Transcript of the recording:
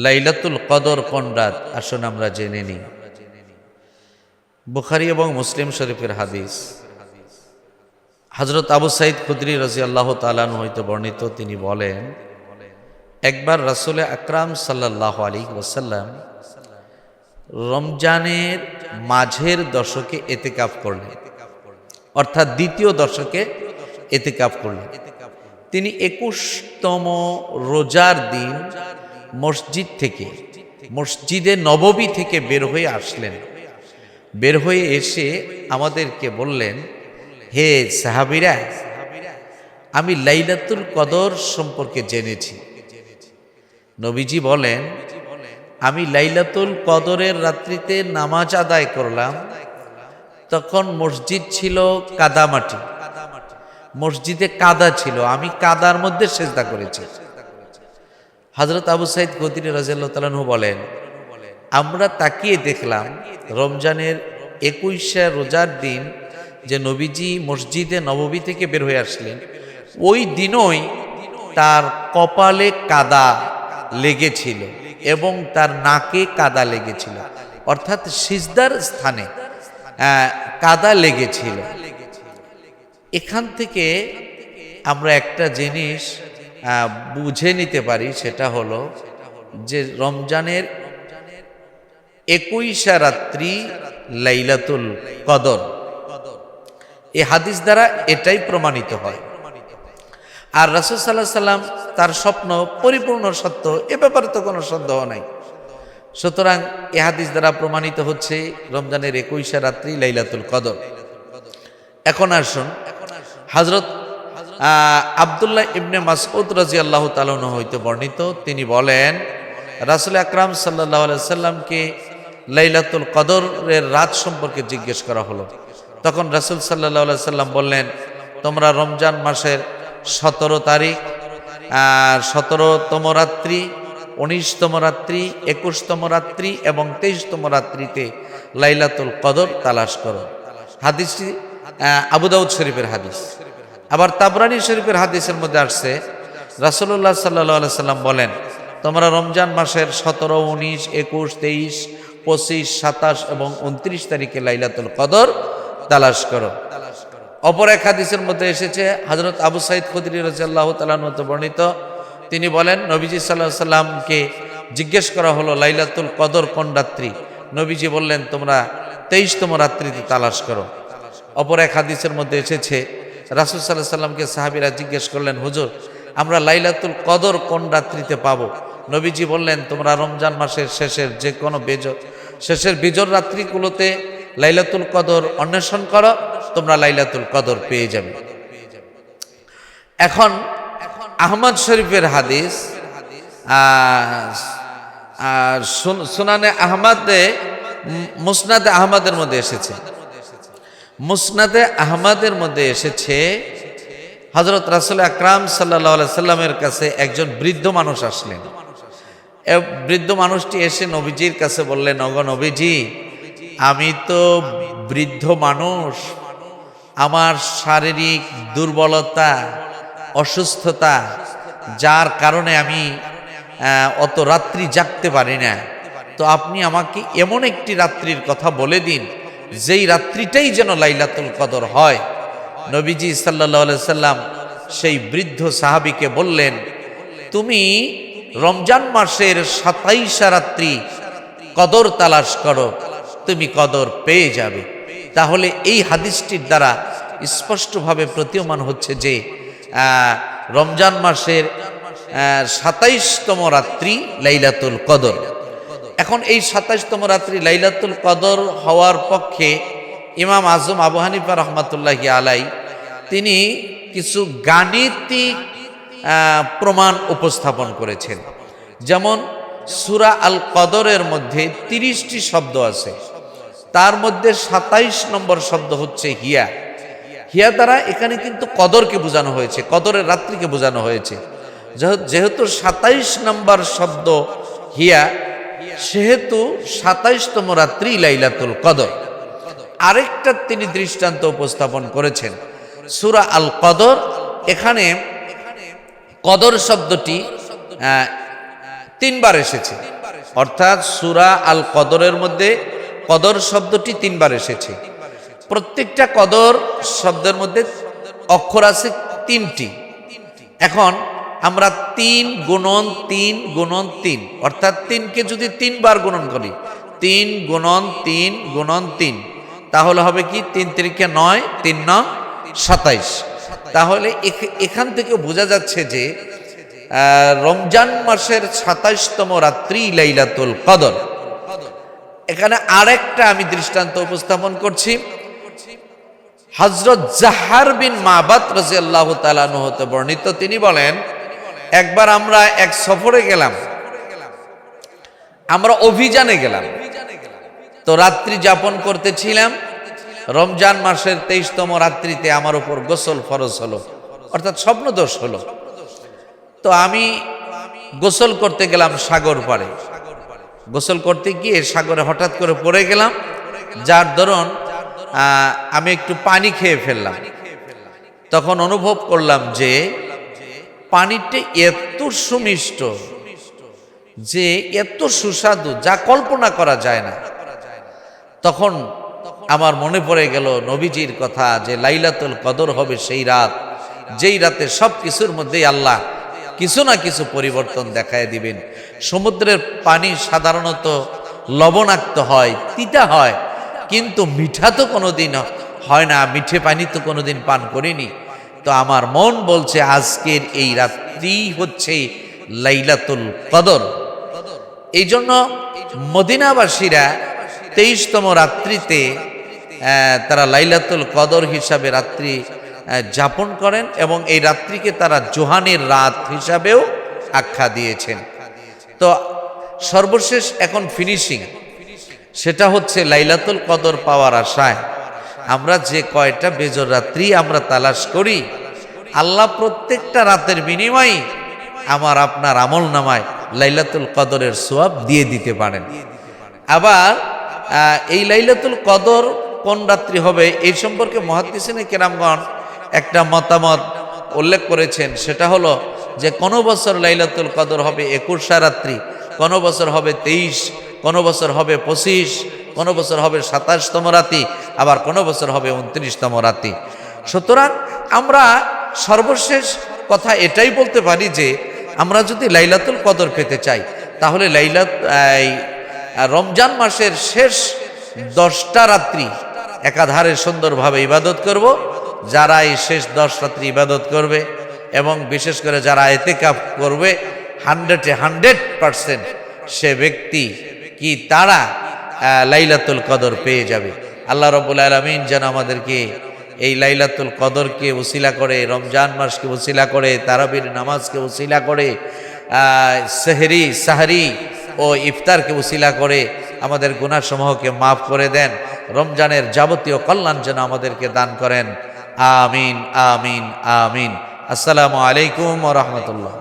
লাইলাতুল কদর কোন রাত? আসুন আমরা জেনে নিই। বুখারী এবং মুসলিম শরীফের হাদিস, হযরত আবু সাঈদ খুদরী রাদিয়াল্লাহু তাআলা আনহু হইতে বর্ণিত, তিনি বলেন, একবার রাসূল আকরাম সাল্লাল্লাহু আলাইহি ওয়াসাল্লাম রমজানের মাঝের দশকে ইতিকাফ করলেন, অর্থাৎ দ্বিতীয় দশকে ইতিকাফ করলেন। তিনি 21তম রোজার দিন মসজিদে নববী থেকে বের হয়ে আসলেন। বের হয়ে এসে আমাদেরকে বললেন, হে সাহাবীরা, আমি লাইলাতুল কদর সম্পর্কে জেনেছি। নবীজি বলেন, আমি লাইলাতুল কদরের রাত্রিতে নামাজ আদায় করলাম। তখন মসজিদ ছিল কাদামাটি, মসজিদে কাদা ছিল, আমি কাদার মধ্যে সেজদা করেছি। হযরত আবু সাঈদ খুদরী রাদিয়াল্লাহু তাআলা আনহু বলেন, আমরা তাকিয়ে দেখলাম রমজানের 21 রোজার দিন যে নবীজি মসজিদে নববী থেকে বের হয়ে আসলেন, ওই দিনই তার কপালে কাদা লেগেছিল এবং তার নাকে কাদা লেগেছিল, অর্থাৎ সিজদার স্থানে কাদা লেগেছিল। এখান থেকে আমরা একটা জিনিস বুঝে নিতে পারি, সেটা হলো যে রমজানের 21 রাত্রি লাইলাতুল কদর। এই হাদিস দ্বারা এটাই প্রমাণিত হয়। আর রাসূল সাল্লাল্লাহু আলাইহি সাল্লাম তার স্বপ্ন পরিপূর্ণ সত্য, এ ব্যাপারে তো কোনো সন্দেহ নাই। সুতরাং এ হাদিস দ্বারা প্রমাণিত হচ্ছে রমজানের 21 রাত্রি লাইলাতুল কদর। এখন আসুন, হযরত আব্দুল্লাহ ইবনে মাসউদ রাদিয়াল্লাহু তাআলা আনহু হইতে বর্ণিত, তিনি বলেন, রাসূল আকরাম সাল্লাল্লাহু আলাইহি সাল্লামকে লাইলাতুল কদরের রাত সম্পর্কে জিজ্ঞেস করা হলো। তখন রাসূল সাল্লাল্লাহু আলাইহি সাল্লাম বললেন, তোমরা রমজান মাসের 17 তারিখ, 17তম রাত্রি, 19তম রাত্রি, 21তম রাত্রি এবং 23তম রাত্রিতে লাইলাতুল কদর তালাশ করো। হাদিসটি আবু দাউদ শরীফের হাদিস। আবার তাবরানী শরীফের হাদিসের মধ্যে আসছে, রাসূলুল্লাহ সাল্লাল্লাহু আলাইহি সাল্লাম বলেন, তোমরা রমজান মাসের 17, 19, 21, 23, 25, 27 এবং 29 তারিখে লাইলাতুল কদর তালাশ করো। অপর এক হাদিসের মধ্যে এসেছে, হযরত আবু সাঈদ খুদরী রাদিয়াল্লাহু তাআলা আনহু হতে বর্ণিত, তিনি বলেন, নবীজি সাল্লাল্লাহু আলাইহি সাল্লামকে জিজ্ঞেস করা হলো লাইলাতুল কদর কোন রাত্রি? নবীজি বললেন, তোমরা 23তম রাত্রিতে তালাশ করো। অপর এক হাদিসের মধ্যে এসেছে, রাসূল সাল্লাল্লাহু আলাইহি সাল্লামকে সাহাবীরা জিজ্ঞেস করলেন, হুজুর, আমরা লাইলাতুল কদর কোন রাত্রিতে পাবো? নবীজি বললেন, তোমরা রমজান মাসের শেষের বিজর রাত্রিগুলোতে লাইলাতুল কদর অন্বেষণ করো, তোমরা লাইলাতুল কদর পেয়ে যাবে। এখন আহমদ শরীফের হাদিস, সুনানে আহমদে, মুসনাদে আহমদের মধ্যে এসেছে, মুসনাদে আহমদের মধ্যে এসেছে, হযরত রাসূল আকরাম সাল্লাল্লাহু আলাইহি সাল্লামের কাছে একজন বৃদ্ধ মানুষ আসলেন। বৃদ্ধ মানুষটি এসে নবীজির কাছে বললেন, ওগো নবীজি, আমি তো বৃদ্ধ মানুষ, আমার শারীরিক দুর্বলতা, অসুস্থতা, যার কারণে আমি অত রাত্রি জাগতে পারি না। তো আপনি আমাকে এমন একটি রাত্রির কথা বলে দিন, যেই রাত্রিটাই যেন লাইলাতুল কদর হয়। নবীজি সাল্লাল্লাহু আলাইহি সাল্লাম সেই বৃদ্ধ সাহাবীকে বললেন, তুমি রমজান মাসের 27 রাত্রি কদর তালাশ করো, তুমি কদর পেয়ে যাবে। তাহলে এই হাদিসটির দ্বারা স্পষ্টভাবে প্রতীয়মান হচ্ছে যে রমজান মাসের 27তম রাত্রি লাইলাতুল কদর। এখন এই 27তম রাত্রি লাইলাতুল কদর হওয়ার পক্ষে ইমাম আজম আবু হানিফা রাহমাতুল্লাহি আলাইহি তিনি কিছু গাণিতিক প্রমাণ উপস্থাপন করেছেন। যেমন সূরা আল কদরের মধ্যে 30টি শব্দ আছে, তার মধ্যে 27 নম্বর শব্দ হচ্ছে হিয়া। হিয়া দ্বারা এখানে কিন্তু কদরকে বোঝানো হয়েছে, কদরের রাত্রিকে বোঝানো হয়েছে। যেহেতু 27 নম্বর শব্দ হিয়া, সেহেতু 27তম রাত্রি লাইলাতুল কদর। আরেকটা তিনি দৃষ্টান্ত উপস্থাপন করেছেন, সূরা আল কদর, এখানে কদর শব্দটি তিনবার এসেছে, অর্থাৎ সূরা আল কদরের মধ্যে কদর শব্দটি তিনবার এসেছে। প্রত্যেকটা কদর শব্দের মধ্যে অক্ষর আছে তিনটি। এখন আমরা 3 গুণন 3 গুণন 3, অর্থাৎ 3কে যদি 3 বার গুণন করি, 3 গুণন 3 গুণন 3, তাহলে হবে কি 3 3 9, 3 9 27। তাহলে এখান থেকে বোঝা যাচ্ছে যে রমজান মাসের 27তম রাত্রি লাইলাতুল কদর। এখানে আরেকটা আমি দৃষ্টান্ত উপস্থাপন করছি। হযরত জাহার বিন মাবাদ রাদিয়াল্লাহু তাআলা আনহু হতে বর্ণিত, তিনি বলেন, একবার আমরা এক সফরে গেলাম, আমরা অভিযানে গেলাম, তো রাত্রি যাপন করতেছিলাম। রমজান মাসের 23তম রাত্রিতে আমার উপর গোসল ফরজ হলো, অর্থাৎ স্বপ্নদোষ হলো। তো আমি গোসল করতে গেলাম সাগর পাড়ে। গোসল করতে গিয়ে সাগরে হঠাৎ করে পড়ে গেলাম, যার দরুন আমি একটু পানি খেয়ে ফেললাম। তখন অনুভব করলাম যে পানিটা এত সুমিষ্ট, যে এত সুস্বাদু, যা কল্পনা করা যায় না। তখন আমার মনে পড়ে গেল নবীজির কথা যে লাইলাতুল কদর হবে সেই রাত, যেই রাতে সব কিছুর মধ্যেই আল্লাহ কিছু না কিছু পরিবর্তন দেখায় দিবেন। সমুদ্রের পানি সাধারণত লবণাক্ত হয়, তিতা হয়, কিন্তু মিঠা তো কোনোদিন হয় না। মিঠে পানি তো কোনোদিন পান করিনি। তো আমার মন বলছে আজকের এই রাত্রি হচ্ছে লাইলাতুল কদর। এই জন্য মদিনাবাসীরা 23তম রাত্রিতে তারা লাইলাতুল কদর হিসাবে রাত্রি যাপন করেন, এবং এই রাত্রিকে তারা জোহানের রাত হিসাবেও আখ্যা দিয়েছেন। তো সর্বশেষ এখন ফিনিশিং, সেটা হচ্ছে লাইলাতুল কদর পাওয়ার আশায় আমরা যে কয়টা বেজর রাত্রি আমরা তালাশ করি, আল্লাহ প্রত্যেকটা রাতের বিনিময়ে আমার আপনার আমল নামায় লাইলাতুল কদরের সওয়াব দিয়ে দিতে পারেন। আবার এই লাইলাতুল কদর কোন রাত্রি হবে এই সম্পর্কে মুহাদ্দিসিনে কেরামগণ একটা মতামত উল্লেখ করেছেন। সেটা হলো যে কোনো বছর লাইলাতুল কদর হবে 21 রাত্রি, কোনো বছর হবে 23, কোনো বছর হবে 25, কোনো বছর হবে 27তম রাতি, আবার কোনো বছর হবে 29তম রাতি। সুতরাং আমরা সর্বশেষ কথা এটাই বলতে পারি যে আমরা যদি লাইলাতুল কদর পেতে চাই, তাহলে রমজান মাসের শেষ 10টা রাত্রি একাধারে সুন্দরভাবে ইবাদত করব। যারা এই শেষ 10 রাত্রি ইবাদত করবে, এবং বিশেষ করে যারা ইতিকাফ করবে, 100% সে ব্যক্তি কি তারা লাইলাতুল কদর পেয়ে যাবে। আল্লাহ রাব্বুল আলামিন যেন আমাদেরকে এই লাইলাতুল কদরকে উসিলা করে, রমজান মাসকে উসিলা করে, তারাবির নামাজকে উসিলা করে, সেহরি সাহরি ও ইফতারকে উসিলা করে আমাদের গুনাহসমূহকে মাফ করে দেন। রমজানের যাবতীয় কল্যাণ যেন আমাদেরকে দান করেন। আমিন আমিন আমিন। আসসালামু আলাইকুম ওয়া রাহমাতুল্লাহ।